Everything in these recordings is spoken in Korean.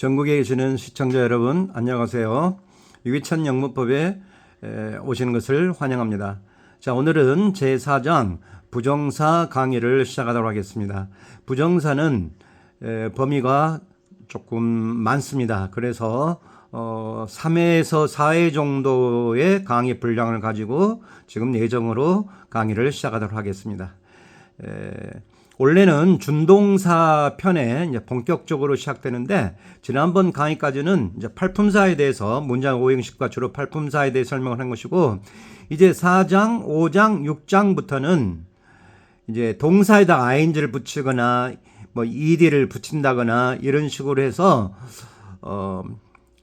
전국에 계시는 시청자 여러분 안녕하세요. 유기천 영문법에 오시는 것을 환영합니다. 자, 오늘은 제4장 부정사 강의를 시작하도록 하겠습니다. 부정사는 범위가 조금 많습니다. 그래서 3회에서 4회 정도의 강의 분량을 가지고 지금 예정으로 강의를 시작하도록 하겠습니다. 원래는 준동사 편에 이제 본격적으로 시작되는데, 지난번 강의까지는 이제 팔품사에 대해서 문장 오형식과 주로 팔품사에 대해 설명을 한 것이고, 이제 4장, 5장, 6장부터는 이제 동사에다가 ing를 붙이거나 뭐 ed를 붙인다거나 이런 식으로 해서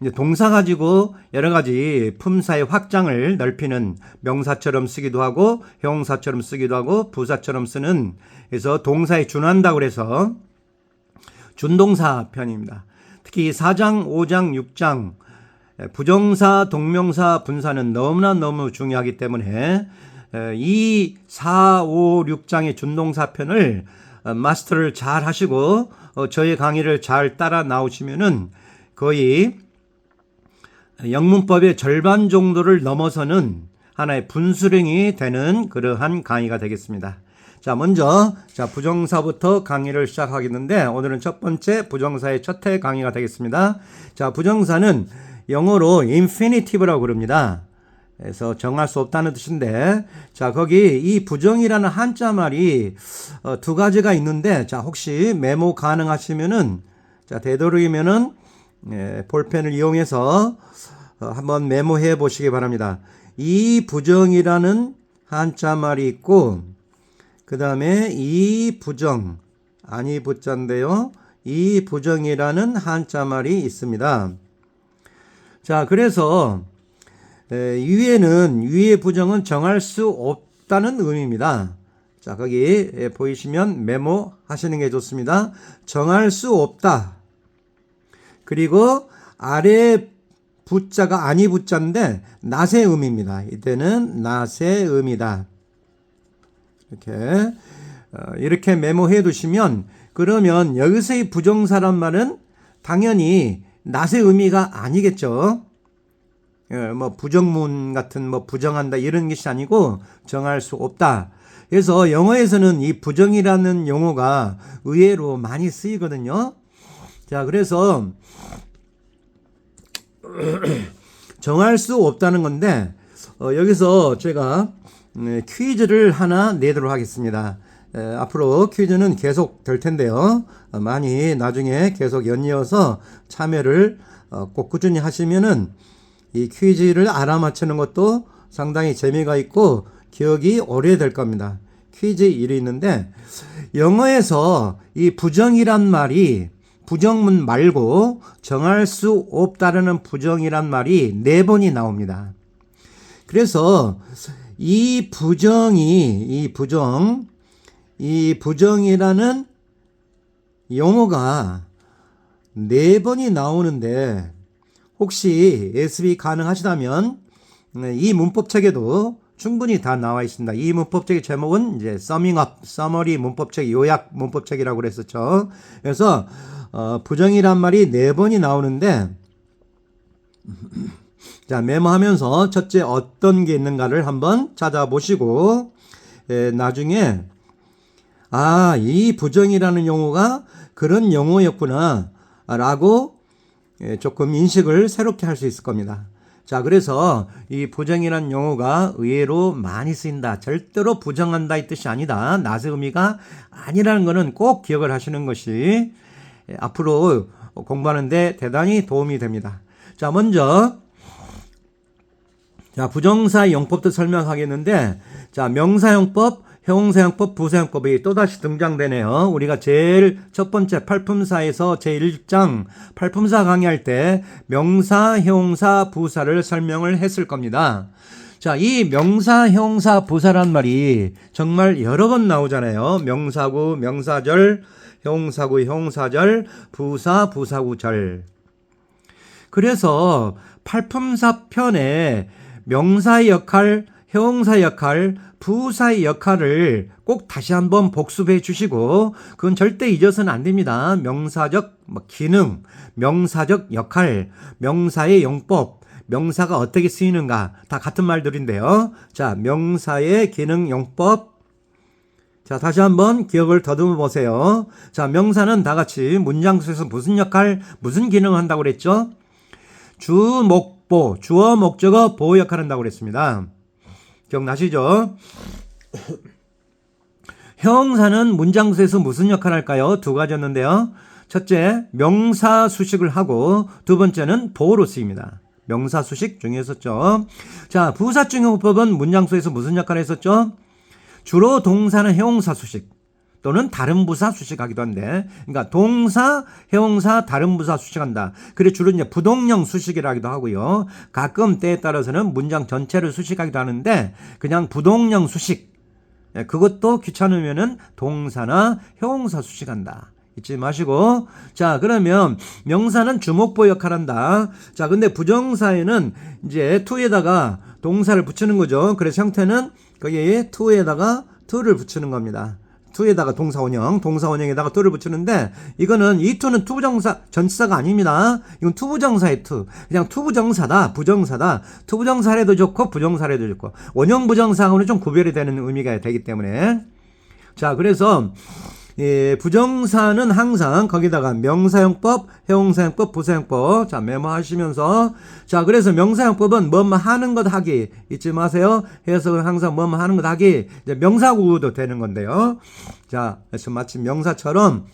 이제 동사 가지고 여러 가지 품사의 확장을 넓히는, 명사처럼 쓰기도 하고 형용사처럼 쓰기도 하고 부사처럼 쓰는, 그래서 동사에 준한다고 그래서 준동사 편입니다. 특히 4장, 5장, 6장 부정사, 동명사, 분사는 너무 중요하기 때문에 이 4, 5, 6장의 준동사 편을 마스터를 잘 하시고 저의 강의를 잘 따라 나오시면은 거의 영문법의 절반 정도를 넘어서는 하나의 분수령이 되는 그러한 강의가 되겠습니다. 자, 먼저 부정사부터 강의를 시작하겠는데, 오늘은 첫 번째 부정사의 첫 회 강의가 되겠습니다. 자, 부정사는 영어로 infinitive라고 그럽니다. 그래서 정할 수 없다는 뜻인데, 자, 거기 이 부정이라는 한자 말이 두 가지가 있는데, 자, 혹시 메모 가능하시면은, 자, 되도록이면은 볼펜을 이용해서 한번 메모해 보시기 바랍니다. 이 부정이라는 한자 말이 있고, 그 다음에 이 부정, 아니 부자인데요, 이 부정이라는 한자 말이 있습니다. 자, 그래서 위의 부정은 정할 수 없다는 의미입니다. 자, 거기 보이시면 메모 하시는 게 좋습니다. 정할 수 없다. 그리고 아래 부자가 아니 부자인데 낫의 의미입니다. 이때는 낫의 의미다. 이렇게 메모해 두시면, 그러면 여기서의 부정사란 말은 당연히 낫의 의미가 아니겠죠. 뭐 부정문 같은 뭐 부정한다 이런 것이 아니고 정할 수 없다. 그래서 영어에서는 이 부정이라는 용어가 의외로 많이 쓰이거든요. 자, 그래서 정할 수 없다는 건데, 여기서 제가 퀴즈를 하나 내도록 하겠습니다. 앞으로 퀴즈는 계속 될 텐데요. 많이 나중에 계속 연이어서 참여를 꼭 꾸준히 하시면은 이 퀴즈를 알아맞히는 것도 상당히 재미가 있고 기억이 오래될 겁니다. 퀴즈 1이 있는데, 영어에서 이 부정이란 말이 부정문 말고 정할 수 없다라는 부정이란 말이 4번이 나옵니다. 그래서 이 부정이라는 용어가 4번이 나오는데, 혹시 예습이 가능하시다면 이 문법책에도 충분히 다 나와 있습니다. 이 문법책의 제목은 이제 서머리 문법책, 요약 문법책이라고 그랬었죠. 그래서 부정이란 말이 4번이 나오는데, 자, 메모하면서 첫째 어떤 게 있는가를 한번 찾아보시고, 나중에 이 부정이라는 용어가 그런 용어였구나 라고 조금 인식을 새롭게 할 수 있을 겁니다. 자, 그래서 이 부정이라는 용어가 의외로 많이 쓰인다. 절대로 부정한다 이 뜻이 아니다. 낫의 의미가 아니라는 것은 꼭 기억을 하시는 것이 앞으로 공부하는데 대단히 도움이 됩니다. 자, 먼저 부정사 용법도 설명하겠는데, 자, 명사용법, 형용사용법, 부사용법이 또다시 등장되네요. 우리가 제일 첫 번째 팔품사에서 제1장 팔품사 강의할 때 명사, 형용사, 부사를 설명을 했을 겁니다. 자, 이 명사, 형용사, 부사란 말이 정말 여러 번 나오잖아요. 명사구, 명사절, 형용사구, 형용사절, 부사, 부사구절. 그래서 팔품사 편에 명사의 역할, 형용사 역할, 부사의 역할을 꼭 다시 한번 복습해 주시고 그건 절대 잊어서는 안 됩니다. 명사적 기능, 명사적 역할, 명사의 용법, 명사가 어떻게 쓰이는가 다 같은 말들인데요. 자, 명사의 기능, 용법. 자, 다시 한번 기억을 더듬어 보세요. 자, 명사는 다 같이 문장 속에서 무슨 역할, 무슨 기능을 한다고 그랬죠? 주, 목보, 주어, 목적어, 보호 역할을 한다고 그랬습니다. 기억나시죠? 형용사는 문장 속에서 무슨 역할을 할까요? 두 가지였는데요. 첫째, 명사 수식을 하고 두 번째는 보호로 쓰입니다. 명사 수식 중요했었죠. 자, 부사증용법은 문장 속에서 무슨 역할을 했었죠? 주로 동사는 형용사 수식 또는 다른 부사 수식하기도 한데, 그러니까 동사, 형용사, 다른 부사 수식한다. 그래 주로 이제 부동령 수식이라기도 하고요. 가끔 때에 따라서는 문장 전체를 수식하기도 하는데, 그냥 부동령 수식. 그것도 귀찮으면은 동사나 형용사 수식한다. 잊지 마시고. 자, 그러면 명사는 주목보 역할을 한다. 자, 근데 부정사에는 이제 to에다가 동사를 붙이는 거죠. 그래서 형태는 거기에 to에다가 to를 붙이는 겁니다. to에다가 동사원형에다가 to를 붙이는데, 이거는 이 to는 투부정사, 전치사가 아닙니다. 이건 투부정사의 to. 그냥 투부정사다, 부정사다. 투부정사래도 좋고, 부정사래도 좋고. 원형 부정사하고는 좀 구별이 되는 의미가 되기 때문에. 자, 그래서, 부정사는 항상 거기다가 명사형법, 형용사형법, 부사형법. 자, 메모하시면서. 자, 그래서 명사형법은 뭐뭐 하는 것 하기. 잊지 마세요. 해석은 항상 뭐뭐 하는 것 하기. 이제 명사구도 되는 건데요. 자, 그래서 마치 명사처럼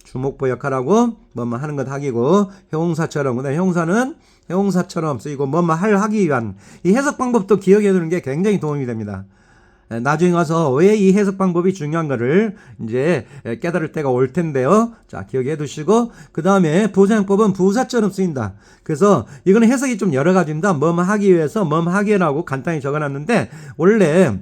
주목보 역할하고 뭐뭐 하는 것 하기고, 형용사처럼. 근데 형용사는 형용사처럼 쓰이고 뭐뭐 하기 위한 이 해석 방법도 기억해 두는 게 굉장히 도움이 됩니다. 나중에 가서 왜 이 해석 방법이 중요한 거를 이제 깨달을 때가 올 텐데요. 자, 기억해 두시고, 그 다음에 부사형법은 부사처럼 쓰인다. 그래서 이거는 해석이 좀 여러 가지입니다. 뭐뭐 하기 위해서 뭐뭐 하기라고 간단히 적어놨는데, 원래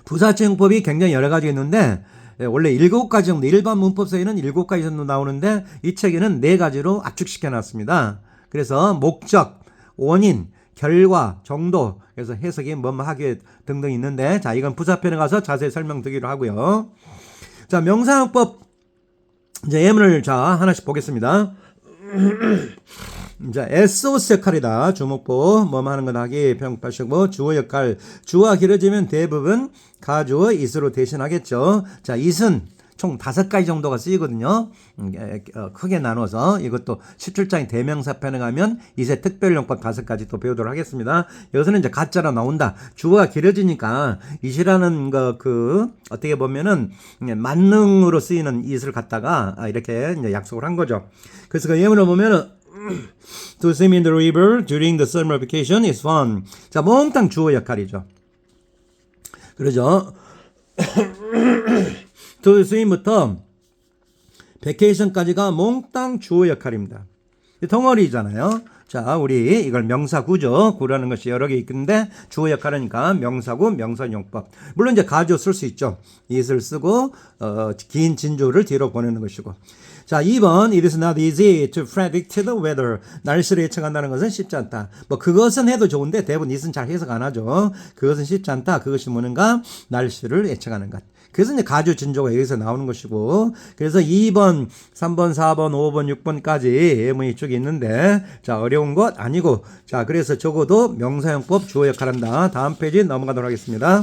부사처형법이 굉장히 여러 가지 있는데, 원래 7가지 정도, 일반 문법서에는 7가지 정도 나오는데, 이 책에는 4가지로 압축시켜 놨습니다. 그래서 목적, 원인, 결과, 정도, 그래서 해석이 뭐뭐 하기 등등 있는데, 자, 이건 부사편에 가서 자세히 설명드리기로 하고요. 자, 명사형법, 이제 예문을 자, 하나씩 보겠습니다. 자, SOS 역할이다. 주목보, 뭐뭐 하는 건 하기, 평가시고, 주어 역할. 주어가 길어지면 대부분 가주어 is로 대신하겠죠. 자, is은 총 5가지 정도가 쓰이거든요. 크게 나눠서 이것도 17장의 대명사편에 가면 이세 특별용법 5가지 또 배우도록 하겠습니다. 여기서는 이제 가짜로 나온다. 주어가 길어지니까 it이라는 거 어떻게 보면은 만능으로 쓰이는 it을 갖다가 이렇게 이제 약속을 한 거죠. 그래서 그 예문을 보면은 To swim in the river during the summer vacation is fun. 자, 몽땅 주어 역할이죠. 그러죠. to swim부터 vacation까지가 몽땅 주어 역할입니다. 덩어리잖아요. 자, 우리 이걸 명사구죠. 구라는 것이 여러 개 있는데 주어 역할이니까 명사구, 명사용법. 물론 이제 가조 쓸 수 있죠. it을 쓰고 긴 진조를 뒤로 보내는 것이고. 자, 2번 It is not easy to predict the weather. 날씨를 예측한다는 것은 쉽지 않다. 뭐 그것은 해도 좋은데 대부분 it은 잘 해석 안 하죠. 그것은 쉽지 않다. 그것이 뭐는가? 날씨를 예측하는 것. 그래서 이제 가주 진조가 여기서 나오는 것이고, 그래서 2번, 3번, 4번, 5번, 6번까지 예문이 쭉 있는데, 자, 어려운 것 아니고, 자, 그래서 적어도 명사형법 주어 역할한다. 다음 페이지 넘어가도록 하겠습니다.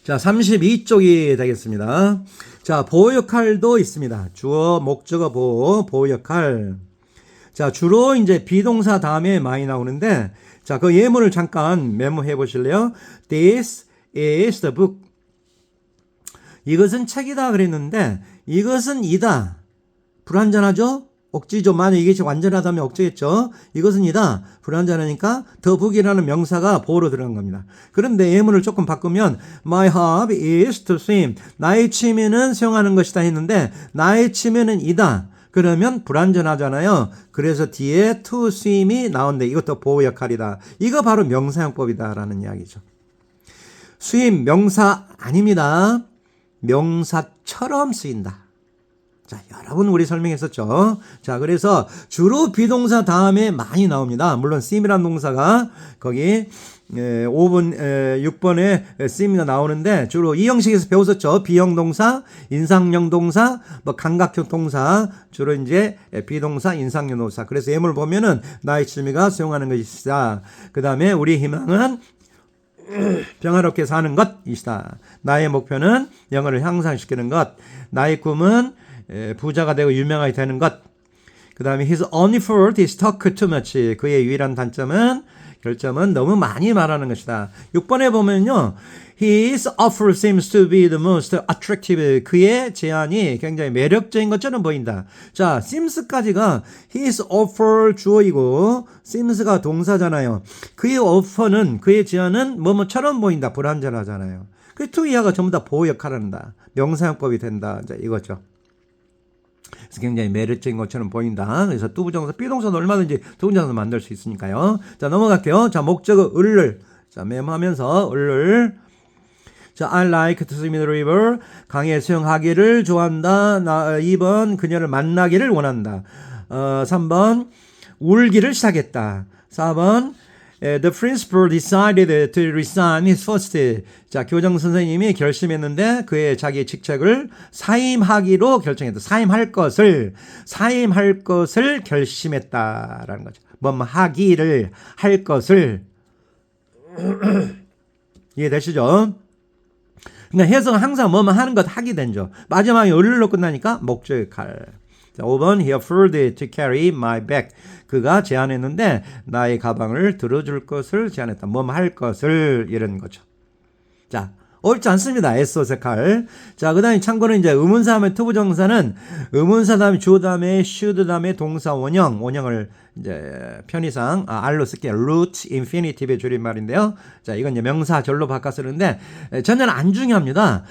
자, 32쪽이 되겠습니다. 자, 보호 역할도 있습니다. 주어, 목적어, 보호 역할. 자, 주로 이제 비동사 다음에 많이 나오는데, 자, 그 예문을 잠깐 메모해 보실래요? This is the book. 이것은 책이다 그랬는데, 이것은 이다. 불완전하죠? 억지죠. 만약 이게 완전하다면 억지겠죠. 이것은 이다. 불완전하니까 the book이라는 명사가 보호로 들어간 겁니다. 그런데 예문을 조금 바꾸면 My hobby is to swim. 나의 취미는 수영하는 것이다 했는데, 나의 취미는 이다. 그러면 불완전하잖아요. 그래서 뒤에 to swim이 나온대. 이것도 보호 역할이다. 이거 바로 명사형법이다라는 이야기죠. swim 명사 아닙니다. 명사처럼 쓰인다. 자, 여러 번 우리 설명했었죠. 자, 그래서 주로 비동사 다음에 많이 나옵니다. 물론 seem이라는 동사가 거기 5번, 6번에 seem이 나오는데 주로 이 형식에서 배웠었죠. 비형 동사, 인상형 동사, 뭐 감각형 동사, 주로 이제 비동사, 인상형 동사. 그래서 예문을 보면은 나의 취미가 수용하는 것이다. 그 다음에 우리 희망은 평화롭게 사는 것이다. 나의 목표는 영어를 향상시키는 것. 나의 꿈은 부자가 되고 유명하게 되는 것. 그 다음에 his only fault is talk too much. 그의 유일한 결점은 너무 많이 말하는 것이다. 6번에 보면요. His offer seems to be the most attractive. 그의 제안이 굉장히 매력적인 것처럼 보인다. 자, semes까지가 his offer 주어이고 semes가 동사잖아요. 그의 offer는 그의 제안은 뭐뭐처럼 보인다. 불완전하잖아요. 그 to 이하가 전부 다 보호 역할을 한다. 명사용법이 된다. 이제 이거죠. 그래서 굉장히 매력적인 것처럼 보인다. 그래서 투부정사, 비동사는 얼마든지 투부정사 만들 수 있으니까요. 자, 넘어갈게요. 자, 목적어 을을. 자, 메모하면서 을을. 자, I like to swim in the river. 강에 수영하기를 좋아한다. 2번, 그녀를 만나기를 원한다. 3번, 울기를 시작했다. 4번, The principal decided to resign his post. 자, 교장 선생님이 결심했는데 그의 자기 직책을 사임하기로 결정했다. 사임할 것을 결심했다라는 거죠. 하기를 할 것을 이해되시죠? 그러니까 해석은 항상 하는 것 하게 된죠. 마지막에 을로 끝나니까 목적의 칼. 자, 5번 He offered to carry my bag. 그가 제안했는데 나의 가방을 들어줄 것을 제안했다. 할 것을 이런 거죠. 자, 어렵지 않습니다. 애써서 칼. 자, 그 다음에 참고로 이제 의문사 다음에 투부정사는 의문사 다음에 주어 다음에 should 다음에 동사 원형을 이제 편의상 R로 쓸게요. root infinitive 줄임말인데요. 자, 이건 이제 명사절로 바꿔 쓰는데 전혀 안 중요합니다.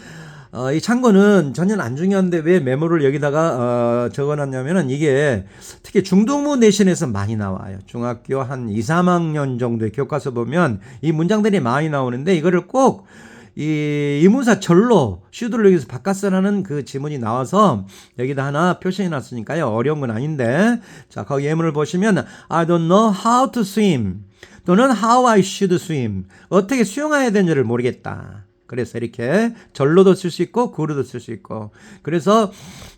이 참고는 전혀 안 중요한데 왜 메모를 여기다가 적어놨냐면은 이게 특히 중등부 내신에서 많이 나와요. 중학교 한 2, 3학년 정도의 교과서 보면 이 문장들이 많이 나오는데 이거를 꼭 이 문사 절로 슈드를 여기서 바꿔쓰라는 그 지문이 나와서 여기다 하나 표시해 놨으니까요. 어려운 건 아닌데. 자, 거기 예문을 보시면 I don't know how to swim 또는 how I should swim. 어떻게 수영해야 되는지를 모르겠다. 그래서 이렇게 절로도 쓸 수 있고 구로도 쓸 수 있고. 그래서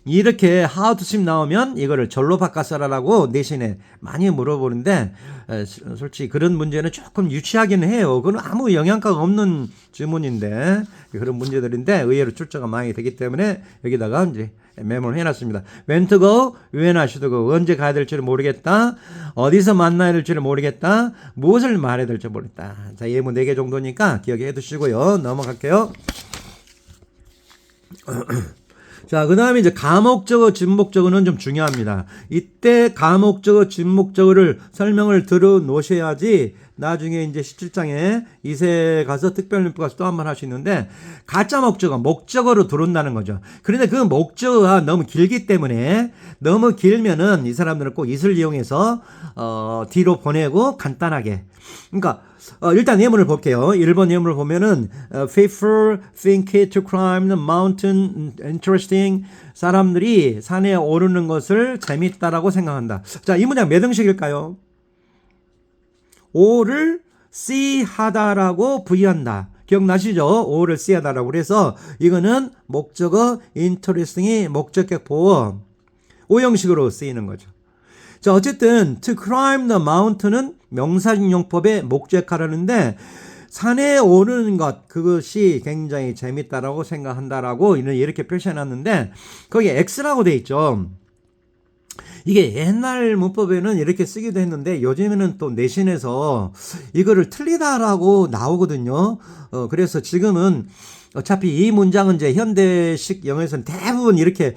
이렇게 how to swim 나오면 이거를 절로 바꿔서라라고 내신에 많이 물어보는데 솔직히 그런 문제는 조금 유치하기는 해요. 그건 아무 영향가가 없는 지문인데 그런 문제들인데 의외로 출제가 많이 되기 때문에 여기다가 이제 메모를 해놨습니다. When to go, when I should go. 언제 가야 될지를 모르겠다. 어디서 만나야 될지를 모르겠다. 무엇을 말해야 될지 모르겠다. 자, 예문 4개 정도니까 기억해 두시고요. 넘어갈게요. 자, 그 다음에 이제 가목적어, 진목적어는 좀 중요합니다. 이때 가목적어, 진목적어를 설명을 들어 놓으셔야지 나중에 이제 17장에 2세 가서 특별문법 가서 또 한 번 할 수 있는데 가짜 목적어, 목적어로 들어온다는 거죠. 그런데 그 목적어가 너무 길기 때문에 너무 길면은 이 사람들은 꼭 이슬 이용해서 뒤로 보내고 간단하게. 그러니까 일단 예문을 볼게요. 1번 예문을 보면은 people think to climb the mountain interesting. 사람들이 산에 오르는 것을 재밌다라고 생각한다. 자, 이 문장 몇 형식일까요? 오를 씨하다라고 부의한다. 기억나시죠? 오를 씨하다라고. 그래서 이거는 목적어 interesting이 목적격 보어 5형식으로 쓰이는 거죠. 자, 어쨌든 to climb the mountain은 명사인용법의 목적하라는데 산에 오르는 것 그것이 굉장히 재밌다라고 생각한다라고 이렇게 표시해놨는데 거기에 X라고 돼 있죠. 이게 옛날 문법에는 이렇게 쓰기도 했는데 요즘에는 또 내신에서 이거를 틀리다라고 나오거든요. 그래서 지금은 어차피 이 문장은 이제 현대식 영어에서는 대부분 이렇게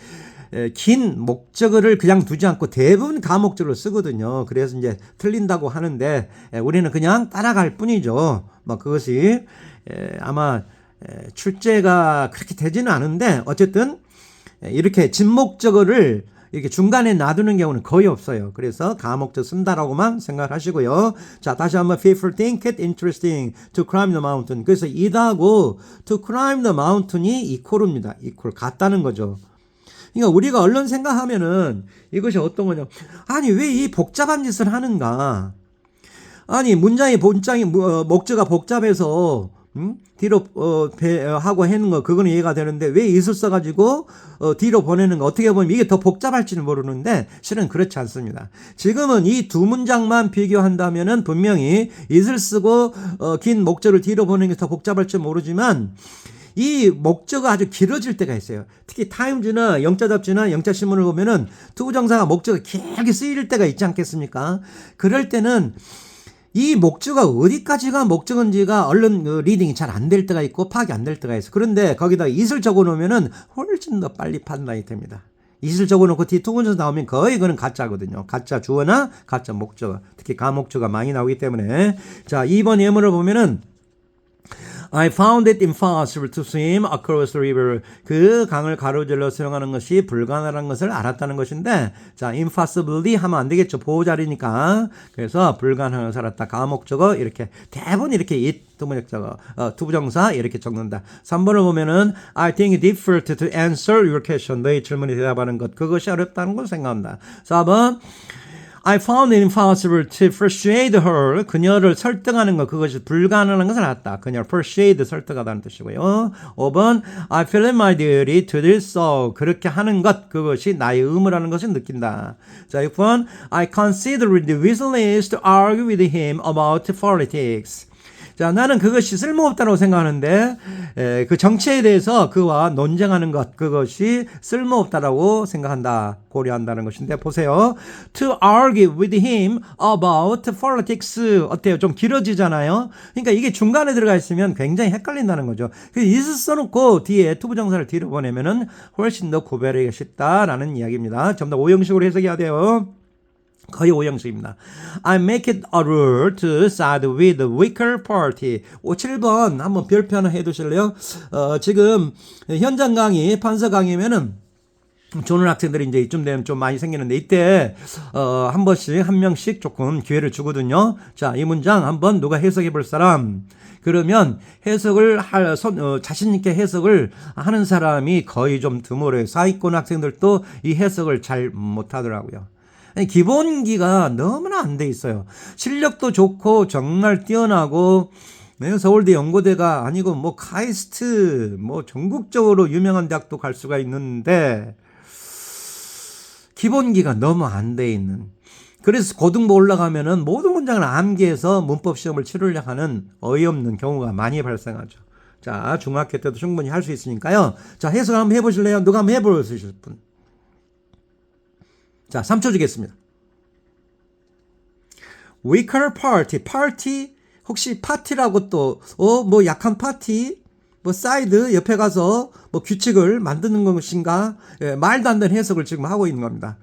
긴 목적어를 그냥 두지 않고 대부분 가목적으로 쓰거든요. 그래서 이제 틀린다고 하는데 우리는 그냥 따라갈 뿐이죠. 그것이 아마 출제가 그렇게 되지는 않은데 어쨌든 이렇게 진목적어를 이렇게 중간에 놔두는 경우는 거의 없어요. 그래서 가목적 쓴다라고만 생각하시고요. 자, 다시 한번 people think it interesting to climb the mountain. 그래서 이다고 to climb the mountain이 이퀄입니다. 이퀄 같다는 거죠. 그러니까 우리가 얼른 생각하면은 이것이 어떤 거냐. 아니, 왜 이 복잡한 짓을 하는가. 아니, 목적가 복잡해서, 뒤로, 하고 하는 거, 그거는 이해가 되는데, 왜 이슬 써가지고, 뒤로 보내는 거, 어떻게 보면 이게 더 복잡할지는 모르는데, 실은 그렇지 않습니다. 지금은 이 두 문장만 비교한다면은 분명히 이슬 쓰고, 긴 목적을 뒤로 보내는 게 더 복잡할지 모르지만, 이 목적어가 아주 길어질 때가 있어요. 특히 타임즈나 영자 잡지나 영자 신문을 보면은 투부정사가 목적어가 길게 쓰일 때가 있지 않겠습니까? 그럴 때는 이 목적어가 어디까지가 목적어인지가 얼른 리딩이 잘 안 될 때가 있고 파악이 안 될 때가 있어요. 그런데 거기다 it을 적어 놓으면은 훨씬 더 빨리 판단이 됩니다. it을 적어 놓고 뒤 투부정사 나오면 거의 그거는 가짜거든요. 가짜 주어나 가짜 목적어. 특히 가목적어가 많이 나오기 때문에. 자, 2번 예문을 보면은 I found it impossible to swim across the river. 그 강을 가로질러 수영하는 것이 불가능한 것을 알았다는 것인데, 자, impossibly 하면 안 되겠죠. 보호자리니까. 그래서 불가능한 것을 알았다. 가목적어 이렇게 대부분 이렇게 it 투부정사 이렇게 적는다. 3번을 보면은 I think it's difficult to answer your question. 너희 질문에 대답하는 것. 그것이 어렵다는 걸 생각한다. 4번 I found it impossible to persuade her. 그녀를 설득하는 것, 그것이 불가능한 것을 알았다. 그녀를 persuade, 설득하다는 뜻이고요. 5번 I feel it my duty to do so. 그렇게 하는 것, 그것이 나의 의무라는 것을 느낀다. 자, 6번 I consider it useless to argue with him about politics. 자, 나는 그것이 쓸모없다고 생각하는데 그 정치에 대해서 그와 논쟁하는 것, 그것이 쓸모없다라고 생각한다, 고려한다는 것인데, 보세요. To argue with him about politics. 어때요? 좀 길어지잖아요. 그러니까 이게 중간에 들어가 있으면 굉장히 헷갈린다는 거죠. 그래서 is 써놓고 뒤에 투부정사를 뒤로 보내면은 훨씬 더 구별하기가 쉽다라는 이야기입니다. 전부 다 오형식으로 해석해야 돼요. 거의 오형식입니다. I make it a rule to side with the weaker party. 7번 한번 별표 하나 해두실래요? 지금 현장 강의, 판서 강의면은 좋은 학생들이 이제 이쯤 되면 좀 많이 생기는데, 이때 한 번씩 한 명씩 조금 기회를 주거든요. 자, 이 문장 한번 누가 해석해 볼 사람? 그러면 해석을 자신 있게 해석을 하는 사람이 거의 좀 드물어요. 상위권 학생들도 이 해석을 잘 못하더라고요. 기본기가 너무나 안 돼 있어요. 실력도 좋고 정말 뛰어나고 서울대 연고대가 아니고 뭐 카이스트 뭐 전국적으로 유명한 대학도 갈 수가 있는데 기본기가 너무 안 돼 있는. 그래서 고등부 올라가면은 모든 문장을 암기해서 문법 시험을 치르려고 하는 어이없는 경우가 많이 발생하죠. 자, 중학교 때도 충분히 할 수 있으니까요. 자, 해석 한번 해보실래요? 누가 한번 해보실 분? 자, 3초 주겠습니다. weaker party. party 혹시 파티라고 또 뭐 약한 파티, 뭐 사이드 옆에 가서 뭐 규칙을 만드는 것인가? 예, 말도 안 되는 해석을 지금 하고 있는 겁니다.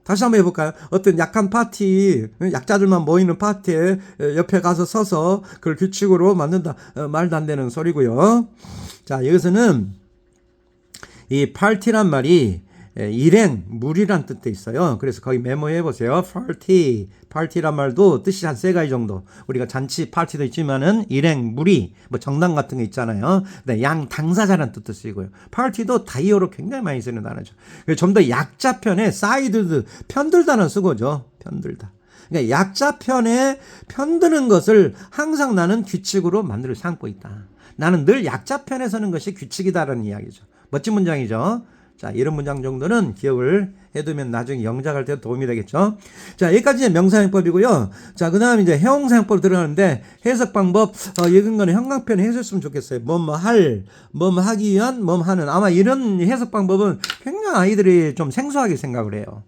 다시 한번 해볼까요? 어떤 약한 파티, 약자들만 모이는 파티에 옆에 가서 서서 그걸 규칙으로 만든다. 말도 안 되는 소리고요. 자, 여기서는 이 파티란 말이 일행, 무리란 뜻도 있어요. 그래서 거기 메모해 보세요. party, party란 말도 뜻이 한 3가지 정도. 우리가 잔치, 파티도 있지만은 일행, 무리, 뭐 정당 같은 거 있잖아요. 네, 양 당사자라는 뜻도 쓰이고요. party도 다이어로 굉장히 많이 쓰는 단어죠. 좀 더 약자편에 side, 편들다는 쓰고죠. 편들다. 그러니까 약자편에 편드는 것을 항상 나는 규칙으로 만들어 삼고 있다. 나는 늘 약자편에 서는 것이 규칙이다라는 이야기죠. 멋진 문장이죠. 자, 이런 문장 정도는 기억을 해두면 나중에 영작할 때 도움이 되겠죠. 자, 여기까지 명사형법이고요. 자, 그 다음 이제 해용사형법 들어가는데, 해석 방법, 읽은 거는 형광펜에 해줬으면 좋겠어요. 뭐뭐 할, 뭐뭐 하기 위한, 뭐뭐 하는. 아마 이런 해석 방법은 굉장히 아이들이 좀 생소하게 생각을 해요.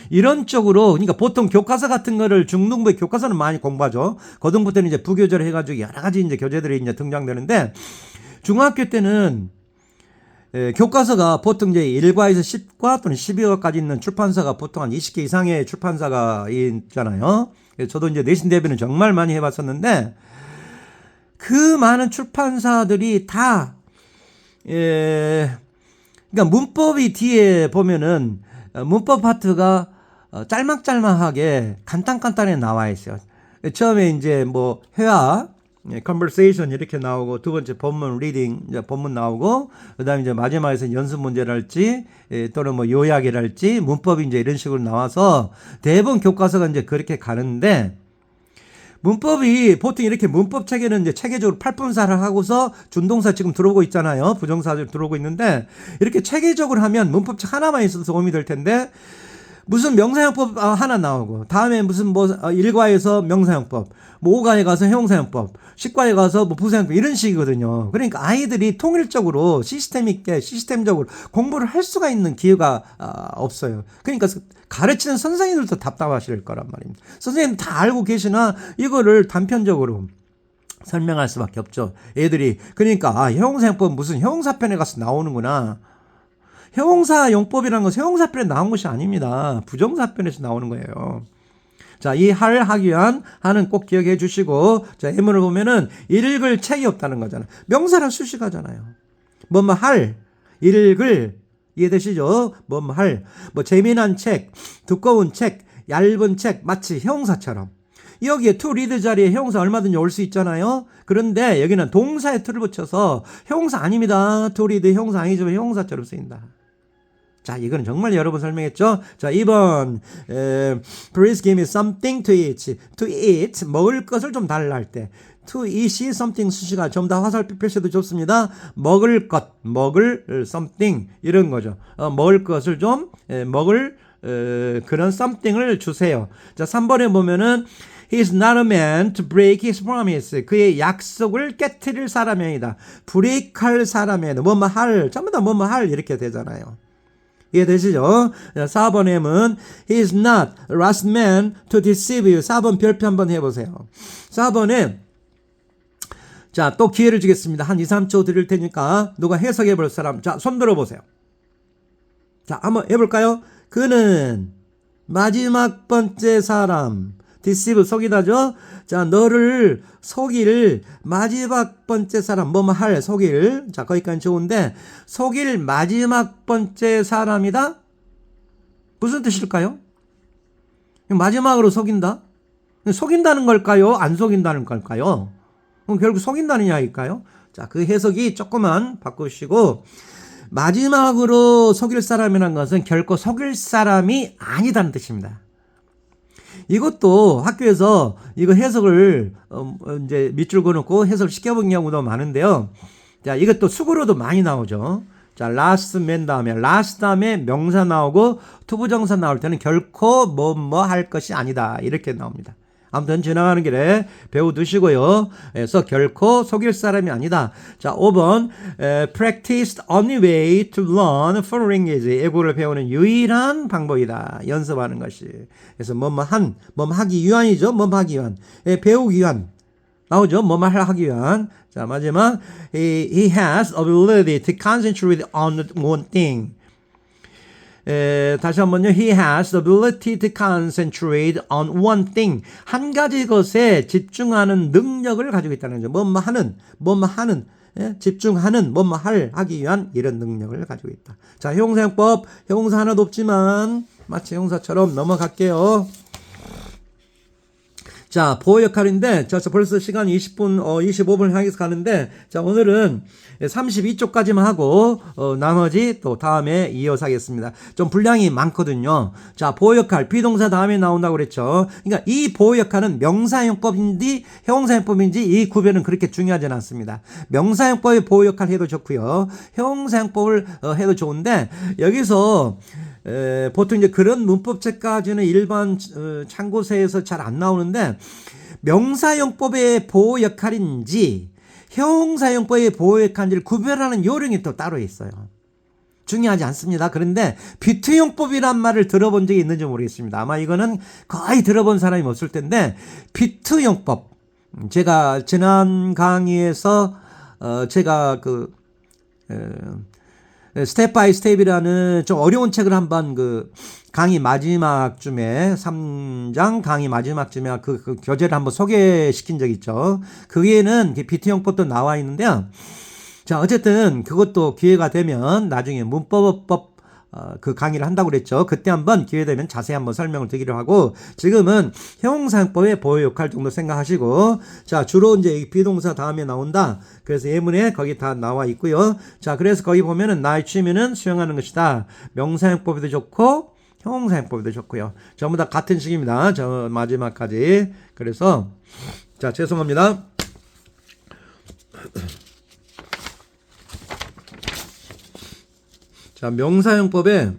이런 쪽으로, 그러니까 보통 교과서 같은 거를 중등부의 교과서는 많이 공부하죠. 고등부 때는 이제 부교재를 해가지고 여러 가지 이제 교재들이 이제 등장되는데, 중학교 때는 교과서가 보통 이제 1과에서 10과 또는 12과까지 있는 출판사가 보통 한 20개 이상의 출판사가 있잖아요. 저도 이제 내신 대비는 정말 많이 해봤었는데, 그 많은 출판사들이 다, 그러니까 문법이 뒤에 보면은 문법 파트가 짤막짤막하게 간단간단하게 나와 있어요. 처음에 이제 뭐 회화, conversation 이렇게 나오고 두 번째 본문 reading 이제 본문 나오고 그다음에 이제 마지막에서 연습 문제랄지 또는 뭐 요약이랄지 문법이 이제 이런 식으로 나와서 대부분 교과서가 이제 그렇게 가는데 문법이 보통 이렇게 문법 체계는 이제 체계적으로 팔분사를 하고서 준동사 지금 들어오고 있잖아요. 부정사들 들어오고 있는데 이렇게 체계적으로 하면 문법책 하나만 있어도 도움이 될 텐데 무슨 명사형법 하나 나오고 다음에 무슨 뭐 1과에서 명사형법 뭐 5과에 가서 형용사형법 10과에 가서 뭐 부사형법 이런 식이거든요. 그러니까 아이들이 통일적으로 시스템 있게 시스템적으로 공부를 할 수가 있는 기회가 없어요. 그러니까 가르치는 선생님들도 답답하실 거란 말입니다. 선생님 다 알고 계시나 이거를 단편적으로 설명할 수밖에 없죠. 애들이 그러니까 형용사형법 무슨 형용사편에 가서 나오는구나. 형용사 용법이라는 것은 형용사편에 나온 것이 아닙니다. 부정사편에서 나오는 거예요. 자, 이 할 하기 위한 하는 꼭 기억해 주시고 자, 예문을 보면은 읽을 책이 없다는 거잖아요. 명사랑 수식하잖아요. 뭐뭐 할, 읽을 이해되시죠? 뭐뭐 할, 뭐 재미난 책, 두꺼운 책, 얇은 책 마치 형용사처럼 여기에 to read 자리에 형용사 얼마든지 올 수 있잖아요. 그런데 여기는 동사에 to를 붙여서 형용사 아닙니다. to read 형용사 아니지만 형용사처럼 쓰인다. 자, 이거는 정말 여러 번 설명했죠. 자, 2번 please give me something to eat. to eat 먹을 것을 좀 달라 할 때 to eat이 something 수식할 좀 더 화살표 표시도 좋습니다. 먹을 것, 먹을 something 이런 거죠. 먹을 것을 좀 먹을 그런 something을 주세요. 자, 3번에 보면은 He's not a man to break his promise. 그의 약속을 깨트릴 사람이 아니다. 브레이크할 사람이 아니다. 뭐뭐 할, 전부 다 뭐뭐 할 이렇게 되잖아요. 이해되시죠? 4번 M은 He's not a last man to deceive you. 4번 별표 한번 해보세요. 4번에 자, 또 기회를 주겠습니다. 한 2, 3초 드릴 테니까 누가 해석해 볼 사람 자, 손 들어보세요. 자, 한번 해볼까요? 그는 마지막 번째 사람 deceive 속이다죠. 자, 너를 속일 마지막 번째 사람 뭐뭐 할 속일 자 거기까지 좋은데 속일 마지막 번째 사람이다. 무슨 뜻일까요? 마지막으로 속인다. 속인다는 걸까요? 안 속인다는 걸까요? 그럼 결국 속인다는 이야기일까요? 자, 그 해석이 조금만 바꾸시고 마지막으로 속일 사람이라는 것은 결코 속일 사람이 아니다는 뜻입니다. 이것도 학교에서 이거 해석을 이제 밑줄 그어놓고 해석을 시켜본 경우도 많은데요. 자, 이것도 수구로도 많이 나오죠. 자, last man 다음에 last 다음에 명사 나오고 투부정사 나올 때는 결코 뭐 할 것이 아니다 이렇게 나옵니다. 아무튼 지나가는 길에 배워두시고요. 그래서 결코 속일 사람이 아니다. 자, 5번 practiced only way to learn foreign language. 외국어를 배우는 유일한 방법이다. 연습하는 것이. 그래서 뭐뭐 하기 위한이죠. 뭐뭐 하기 위한. 배우기 위한. 나오죠. 뭐뭐 하기 위한. 자, 마지막 he has ability to concentrate on one thing. 다시 한번요. He has the ability to concentrate on one thing. 한 가지 것에 집중하는 능력을 가지고 있다는 거죠. 뭐뭐 하는, 집중하는, 하기 위한 이런 능력을 가지고 있다. 자, 형용사형법, 형용사 하나도 없지만 마치 형용사처럼 넘어갈게요. 자, 보호 역할인데, 벌써 시간 25분 향해서 가는데, 자, 오늘은 32쪽까지만 하고, 나머지 또 다음에 이어서 하겠습니다. 좀 분량이 많거든요. 자, 보호 역할, 비동사 다음에 나온다고 그랬죠. 그러니까 이 보호 역할은 명사형법인지 형용사형법인지 이 구별은 그렇게 중요하지 않습니다. 명사형법의 보호 역할 해도 좋고요. 형용사형법을 해도 좋은데, 여기서 보통 이제 그런 문법책까지는 일반 참고서에서 잘 안 나오는데 명사형법의 보호 역할인지 형용사형법의 보호 역할인지를 구별하는 요령이 또 따로 있어요. 중요하지 않습니다. 그런데 비투용법이란 말을 들어본 적이 있는지 모르겠습니다. 아마 이거는 거의 들어본 사람이 없을 텐데 비투용법 제가 지난 강의에서 제가 스텝 바이 스텝이라는 좀 어려운 책을 한번 강의 마지막쯤에 3장 강의 마지막쯤에 그 교재를 한번 소개시킨 적이 있죠. 거기에는 비트형법도 나와 있는데요. 자, 어쨌든 그것도 기회가 되면 나중에 문법법 그 강의를 한다고 그랬죠. 그때 한번 기회 되면 자세히 한번 설명을 드리기로 하고, 지금은 형용사용법의 보호 역할 정도 생각하시고, 자, 주로 이제 비동사 다음에 나온다. 그래서 예문에 거기 다 나와 있고요. 자, 그래서 거기 보면은 나의 취미는 수영하는 것이다. 명사용법에도 좋고 형용사용법에도 좋고요. 전부 다 같은 식입니다. 저 마지막까지. 그래서 자, 죄송합니다. 자, 명사용법에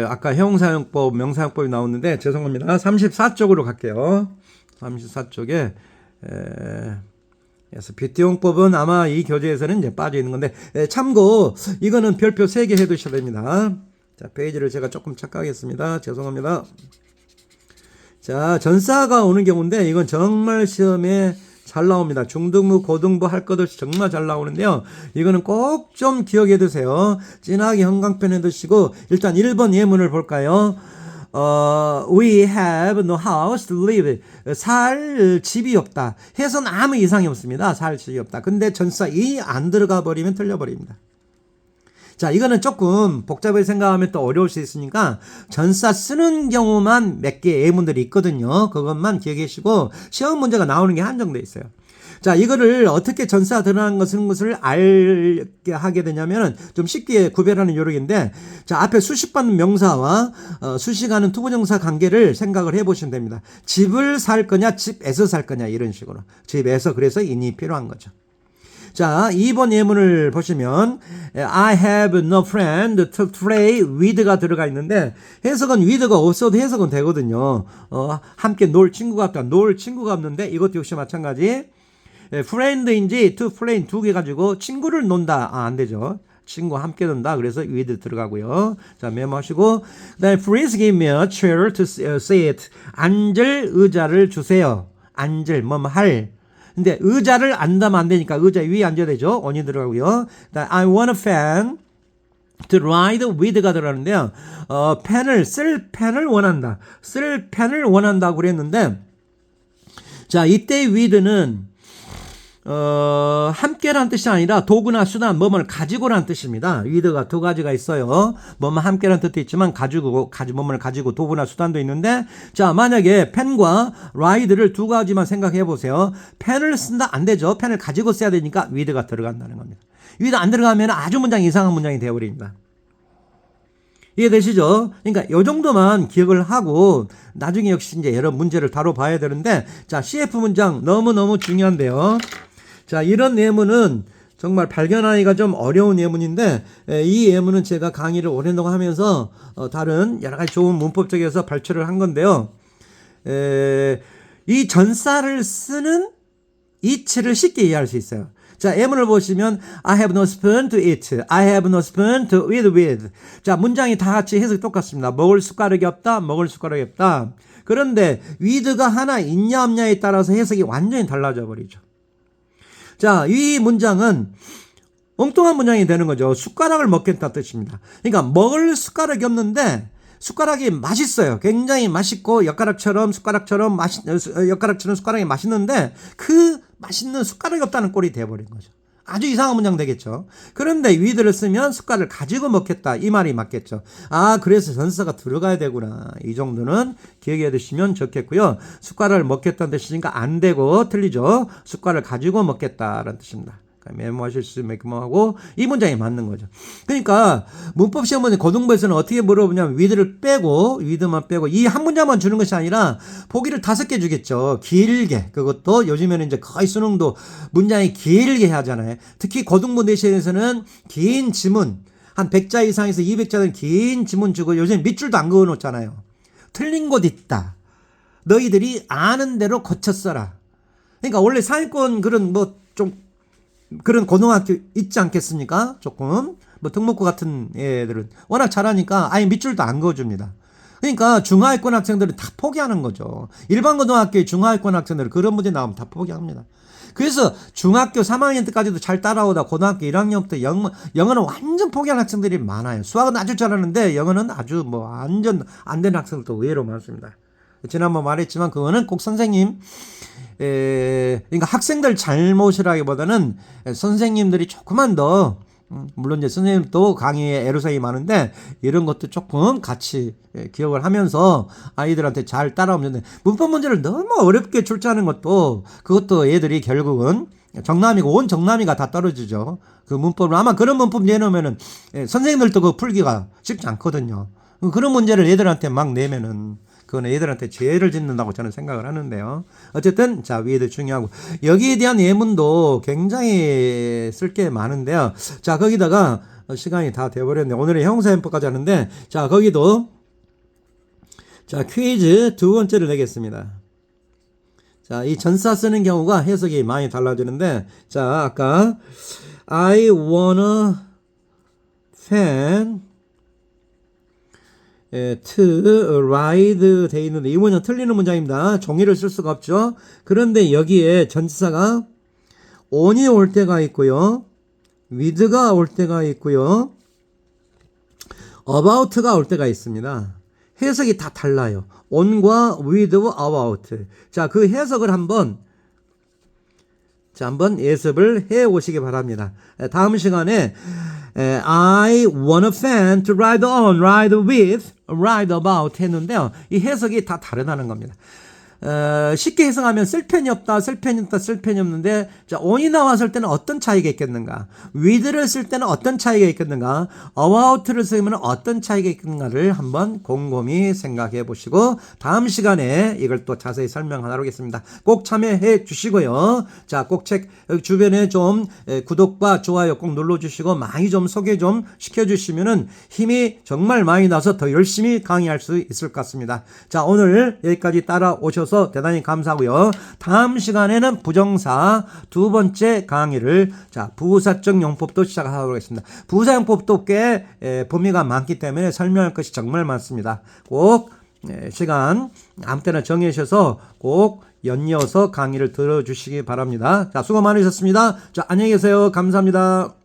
아까 형용사용법, 명사용법이 나오는데 죄송합니다. 34쪽으로 갈게요. 34쪽에 그래서 뷰티용법은 아마 이 교재에서는 이제 빠져 있는 건데, 참고 이거는 별표 3개 해 두셔야 됩니다. 자, 페이지를 제가 조금 착각했습니다. 죄송합니다. 자, 전사가 오는 경우인데 이건 정말 시험에 잘 나옵니다. 중등부, 고등부 할 것 없이 정말 잘 나오는데요. 이거는 꼭 좀 기억해 두세요. 진하게 형광펜 해 두시고, 일단 1번 예문을 볼까요? We have no house to live. 살 집이 없다. 해서는 아무 이상이 없습니다. 살 집이 없다. 근데 전사 이 안 들어가 버리면 틀려버립니다. 자, 이거는 조금 복잡하게 생각하면 또 어려울 수 있으니까 전사 쓰는 경우만 몇 개 예문들이 있거든요. 그것만 기억하시고 시험 문제가 나오는 게 한정돼 있어요. 자, 이거를 어떻게 전사 드러나는 것을 알게 하게 되냐면 좀 쉽게 구별하는 요령인데, 자, 앞에 수식받는 명사와 수식하는 투부정사 관계를 생각을 해보시면 됩니다. 집을 살 거냐, 집에서 살 거냐, 이런 식으로. 집에서, 그래서 인이 필요한 거죠. 자, 2번 예문을 보시면 I have no friend to play with가 들어가 있는데, 해석은 with가 없어도 해석은 되거든요. 함께 놀 친구가 없다. 놀 친구가 없는데 이것도 역시 마찬가지. friend인지 to play 두 개 가지고 친구를 논다. 안 되죠. 친구 함께 논다. 그래서 with 들어가고요. 자, 메모하시고, 그다음에 please give me a chair to sit. 앉을 의자를 주세요. 앉을 뭐뭐 할. 근데 의자를 앉으면 안 되니까 의자 위에 앉아야 되죠. on이 들어가고요. 그다음에 I want a fan to ride with가 들어가는데요. 쓸 펜을 원한다. 쓸 펜을 원한다고 그랬는데, 자, 이때 with는 함께라는 뜻이 아니라 도구나 수단, 뭐뭐를 가지고라는 뜻입니다. with가 두 가지가 있어요. 뭐뭐 함께라는 뜻도 있지만 뭐뭐를 가지고 도구나 수단도 있는데, 자, 만약에 펜과 ride를 두 가지만 생각해 보세요. 펜을 쓴다? 안 되죠. 펜을 가지고 써야 되니까 with가 들어간다는 겁니다. with 안 들어가면 아주 이상한 문장이 되어버립니다. 이해되시죠? 그러니까 요 정도만 기억을 하고 나중에 역시 이제 여러 문제를 다뤄봐야 되는데, 자, CF 문장 너무너무 중요한데요. 자, 이런 예문은 정말 발견하기가 좀 어려운 예문인데, 이 예문은 제가 강의를 오랫동안 하면서 다른 여러 가지 좋은 문법적에서 발표를 한 건데요. 이 전사를 쓰는 이치를 쉽게 이해할 수 있어요. 자, 예문을 보시면 I have no spoon to eat. I have no spoon to eat with. 자, 문장이 다 같이 해석이 똑같습니다. 먹을 숟가락이 없다. 먹을 숟가락이 없다. 그런데 with가 하나 있냐 없냐에 따라서 해석이 완전히 달라져 버리죠. 자, 이 문장은 엉뚱한 문장이 되는 거죠. 숟가락을 먹겠다 뜻입니다. 그러니까 먹을 숟가락이 없는데 숟가락이 맛있어요. 굉장히 맛있고 젓가락처럼 숟가락이 맛있는데 그 맛있는 숟가락이 없다는 꼴이 돼버린 거죠. 아주 이상한 문장 되겠죠. 그런데 with를 쓰면 숟가락을 가지고 먹겠다, 이 말이 맞겠죠. 아, 그래서 전사가 들어가야 되구나. 이 정도는 기억해 두시면 좋겠고요. 숟가락을 먹겠다는 뜻이니까 안 되고 틀리죠. 숟가락을 가지고 먹겠다라는 뜻입니다. 메모하실 수 있으면 메모하고, 이 문장이 맞는 거죠. 그러니까 문법 시험 문제 고등부에서는 어떻게 물어보냐면 with를 빼고, with만 빼고 이 한 문장만 주는 것이 아니라 보기를 5개 주겠죠. 길게. 그것도 요즘에는 이제 거의 수능도 문장이 길게 하잖아요. 특히 고등부 내신에서는 긴 지문 한 100자 이상에서 200자는 긴 지문 주고, 요즘 밑줄도 안 그어 놓잖아요. 틀린 곳 있다. 너희들이 아는 대로 고쳐 써라. 그러니까 원래 상위권 그런 고등학교 있지 않겠습니까? 조금 특목고 같은 애들은 워낙 잘하니까 아예 밑줄도 안 그어줍니다. 그러니까 중하위권 학생들은 다 포기하는 거죠. 일반 고등학교의 중하위권 학생들은 그런 문제 나오면 다 포기합니다. 그래서 중학교 3학년 때까지도 잘 따라오다 고등학교 1학년부터 영어는 완전 포기하는 학생들이 많아요. 수학은 아주 잘하는데 영어는 아주 완전 안 되는 학생들도 의외로 많습니다. 지난번 말했지만 그거는 꼭 선생님, 그러니까 학생들 잘못이라기보다는 선생님들이 조금만 더 물론 이제 선생님도 강의에 애로사항이 많은데 이런 것도 조금 같이 기억을 하면서 아이들한테 잘 따라오면 되는데 문법 문제를 너무 어렵게 출제하는 것도 그것도 애들이 결국은 정남이고 온 정남이가 다 떨어지죠. 그 문법을 아마 그런 문법 내놓으면은 선생님들도 그거 풀기가 쉽지 않거든요. 그런 문제를 애들한테 막 내면은 그건 애들한테 죄를 짓는다고 저는 생각을 하는데요. 어쨌든 자 위에도 중요하고 여기에 대한 예문도 굉장히 쓸 게 많은데요. 자 거기다가 시간이 다 돼버렸네. 오늘의 형사연법까지 하는데 자 거기도 자 퀴즈 두 번째를 내겠습니다. 자 이 전사 쓰는 경우가 해석이 많이 달라지는데 자 아까 I wanna fan to ride 돼 있는데 이 문장 틀리는 문장입니다. 종이를 쓸 수가 없죠. 그런데 여기에 전치사가 on이 올 때가 있고요. with가 올 때가 있고요. about가 올 때가 있습니다. 해석이 다 달라요. on과 with와 about. 자, 그 해석을 한번 예습을 해 오시기 바랍니다. 다음 시간에 I want a fan to ride on, ride with, ride about 했는데요. 이 해석이 다 다르다는 겁니다. 쉽게 해석하면 쓸 펜이 없다, 쓸 펜이 없다, 쓸 펜이 없는데 자, on이 나왔을 때는 어떤 차이가 있겠는가? with를 쓸 때는 어떤 차이가 있겠는가? about를 쓰면 어떤 차이가 있겠는가를 한번 곰곰이 생각해 보시고 다음 시간에 이걸 또 자세히 설명하도록 하겠습니다. 꼭 참여해 주시고요. 자, 꼭 책 주변에 좀 구독과 좋아요 꼭 눌러 주시고 많이 좀 소개 좀 시켜 주시면은 힘이 정말 많이 나서 더 열심히 강의할 수 있을 것 같습니다. 자, 오늘 여기까지 따라오셔서 대단히 감사하고요. 다음 시간에는 부정사 두 번째 강의를 자 부사적 용법도 시작하도록 하겠습니다. 부사 용법도 꽤 범위가 많기 때문에 설명할 것이 정말 많습니다. 꼭 시간 아무 때나 정해주셔서 꼭 연이어서 강의를 들어주시기 바랍니다. 자 수고 많으셨습니다. 자 안녕히 계세요. 감사합니다.